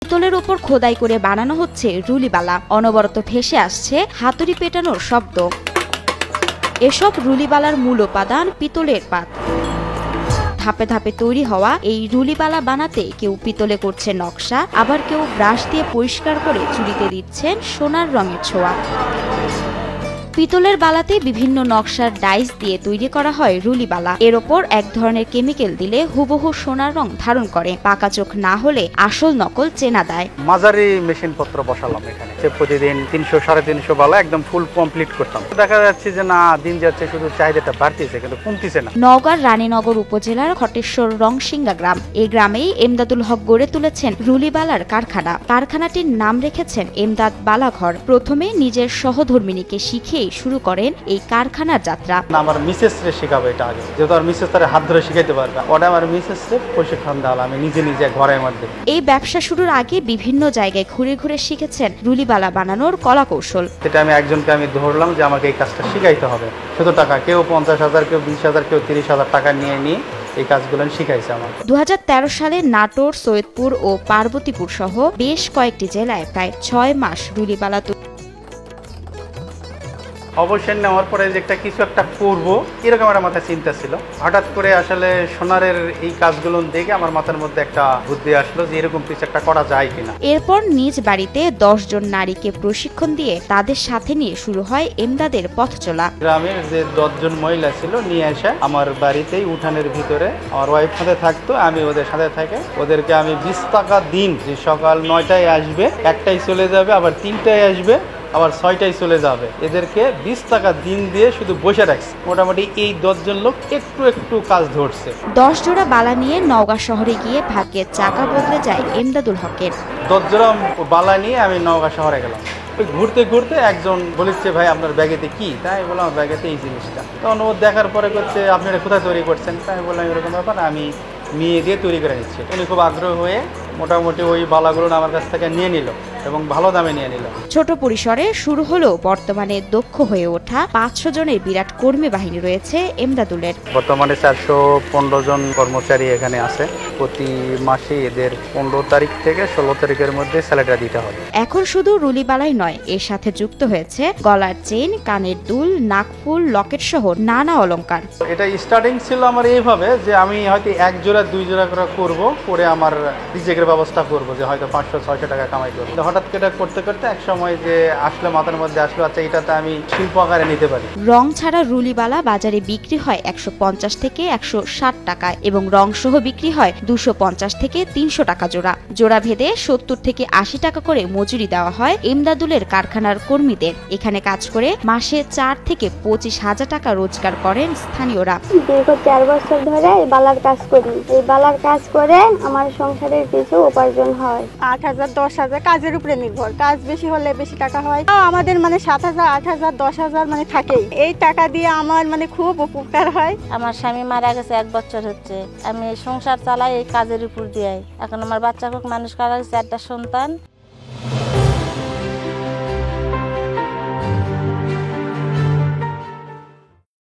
পিতলের উপর খোদাই করে বানানো হচ্ছে রুলিবালা। অনবরত ভেসে আসছে হাতুড়ি পেটানোর শব্দ। এসব রুলিবালার মূল উপাদান পিতলের পাত। ধাপে ধাপে তৈরি হওয়া এই রুলিবালা বানাতে কেউ পিতলে করছে নকশা, আবার কেউ ব্রাশ দিয়ে পরিষ্কার করে চুড়িতে দিচ্ছেন সোনার রঙের ছোঁয়া। পিতলের বালাতে বিভিন্ন নকশার ডাইস দিয়ে তৈরি করা হয় রুলিবালা। এর ওপর এক ধরনের কেমিক্যাল দিলে হুবহু সোনার রং ধারণ করে। পাকা চোখ না হলে আসল নকল চেনা দেয়। মাঝারি মেশিন পত্র বসালাম এখানে, প্রতিদিন ৩০০-৩৫০ বালা একদম ফুল কমপ্লিট করতাম। দেখা যাচ্ছে যে না, দিন যাচ্ছে শুধু চাহিদাটা বাড়তেছে কিন্তু কমতেছে না। নওগাঁর রানীনগর উপজেলার খটেশ্বর রংসিঙ্গা গ্রাম। এই গ্রামেই এমদাদুল হক গড়ে তুলেছেন রুলিবালার কারখানা। কারখানাটির নাম রেখেছেন এমদাদ বালাঘর। প্রথমে নিজের সহধর্মিনীকে শিখেই শুরু করেন এই কারখানার যাত্রা। আমার মিসেস রে শেখাবো এটা আগে, যেহেতু আর মিসেস তার হাত ধরে শিখাইতে পারবে, ওটা আমার মিসেস রে প্রশিক্ষণ দেওয়া, আমি নিজে নিজে ঘরের মধ্যে। এই ব্যবসা শুরুর আগে বিভিন্ন জায়গায় ঘুরে ঘুরে শিখেছেন রুলিবালা বানানোর কলা কৌশল। এটা আমি একজনকে আমি ধরলাম যে আমাকে এই কাজটা শিখাইতে হবে। শুধু টাকা, কেউ ৫০,০০০, কেউ ২০,০০০, কেউ ৩০,০০০ টাকা নিয়ে এই কাজগুলো শিখাইছে আমার। ২০১৩ সালে নাটোর, সৈয়দপুর ও পার্বতীপুর সহ বেশ কয়েকটি জেলায় প্রায় ৬ মাস রুলিবালা অবসর নেওয়ার পরে যে কিছু একটা করবো এরকম আমার মাথায় চিন্তা ছিল। হঠাৎ করে আসলে সোনারের এই কাজগুলো দেখে আমার মাথার মধ্যে একটা বুদ্ধি আসলো যে এরকম কিছু একটা করা যায় কিনা। এরপর নিজ বাড়িতে ১০ জন নারীকে প্রশিক্ষণ দিয়ে তাদের সাথে নিয়ে শুরু হয় এমদাদের পথ চলা। গ্রামের যে ১০ জন মহিলা ছিল নিয়ে এসে আমার বাড়িতেই উঠানের ভিতরে আমার ওয়াইফ সাথে থাকতো, আমি ওদের সাথে থাকে। ওদেরকে আমি ২০ টাকা দিন, যে সকাল ৯টায় আসবে, ১টায় চলে যাবে, আবার ৩টায় আসবে, আবার ৬টায় চলে যাবে। এদেরকে ২০ টাকা দিন দিয়ে শুধু বসে রাখছে। মোটামুটি এই ১০ জন লোক একটু একটু কাজ ধরছে। ১০ জোড়া বালা নিয়ে নওগাঁ শহরে গিয়ে ভাগ্যের চাকা বদলে যায় এমদাদুল হকের। ১০ জোড়া বালা নিয়ে আমি নওগাঁ শহরে গেলাম। ঘুরতে ঘুরতে একজন বলেছে, ভাই আপনার ব্যাগেতে কি? তাই বললাম ব্যাগেতে এই জিনিসটা। তখন ও দেখার পরে করছে, আপনি এটা কোথায় তৈরি করছেন? তাই বললাম এরকম ব্যাপার, আমি মেয়ে দিয়ে তৈরি করে নিচ্ছি। উনি খুব আগ্রহ হয়ে মোটামুটি ওই বালাগুলো আমার কাছ থেকে নিয়ে নিল এবং ভালো দামে নিয়ে নিল। ছোট পরিসরে শুরু হলেও বর্তমানে দক্ষ হয়ে ওঠা ৫০০ জনের বিরাট কর্মী বাহিনী রয়েছে এমদাদুলের। বর্তমানে ৪১৫ জন কর্মচারী এখানে আছে। প্রতি মাসে এদের ১৫ তারিখ থেকে ১৬ তারিখের মধ্যে স্যালারি দিতে হবে। এখন শুধু রুলিবালাই নয়, এর সাথে যুক্ত হয়েছে গলার চেইন, কানের দুল, নাকফুল, লকেট সহ নানা অলংকার। এটা স্টার্টিং ছিল আমার এইভাবে যে আমি হয়তো ১ জোড়া ২ জোড়া করে করবো, করে আমার রিজেকের ব্যবস্থা করবো, যে হয়তো ৫০০-৬০০ টাকা কামাই করবো। হঠাৎ করে করতে করতে এক সময় যে আসলে মাথার মধ্যে আসলো, আচ্ছা এটাতে আমি শিল্প আকারে নিতে পারি। রং ছাড়া রুলিবালা বাজারে বিক্রি হয় ১৫০ থেকে ১৬০ টাকায় এবং রং সহ বিক্রি হয় ২৫০ থেকে ৩০০ টাকা জোড়া। জোড়া ভেদে ৭০ থেকে ৮০ টাকা করে মজুরি দেওয়া হয় এমদাদুলের কারখানার কর্মীদের। এখানে কাজ করে মাসে ৪ থেকে ২৫,০০০ টাকা রোজগার করেন স্থানীয়রা। দীর্ঘ ৪ বছর ধরে এই বালার কাজ করি। এই বালার কাজ করে আমার সংসারের কিছু উপার্জন হয়। ৮,০০০, ১০,০০০ কাজের উপরে নির্ভর। কাজ বেশি হলে বেশি টাকা হয়। আমাদের ৭,০০০, ৮,০০০, ১০,০০০ থাকেই। এই টাকা দিয়ে আমার খুব উপকার হয়। আমার স্বামী মারা গেছে ১ বছর হচ্ছে। আমি সংসার চালাই এই কাজের উপর দিয়ে। এখন আমার বাচ্চাকে মানুষ করা হয়েছে, ৪টা সন্তান।